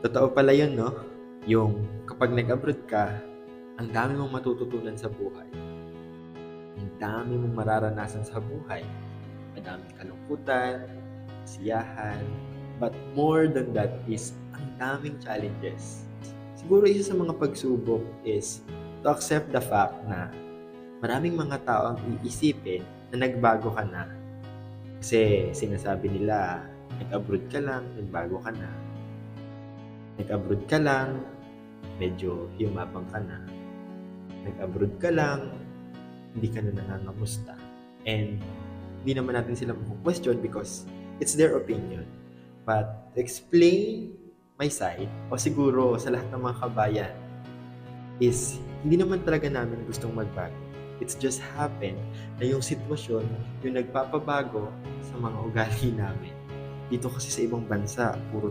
Totoo pala yun, no? Yung kapag nag-abroad ka, ang dami mong matututunan sa buhay. Ang dami mong mararanasan sa buhay. Madaming kalungkutan, kasiyahan, but more than that is ang daming challenges. Siguro isa sa mga pagsubok is to accept the fact na maraming mga tao ang iisipin na nagbago ka na. Kasi sinasabi nila, nag-abroad ka lang, nagbago ka na. Nag-abroad ka lang, medyo yumabang ka na. Nag-abroad ka lang, hindi ka na nangangamusta. And hindi naman natin sila question because it's their opinion. But to explain my side, o siguro sa lahat ng mga kabayan, is hindi naman talaga namin gustong magbago. It's just happened na yung sitwasyon yung nagpapabago sa mga ugali namin. Dito kasi sa ibang bansa, puro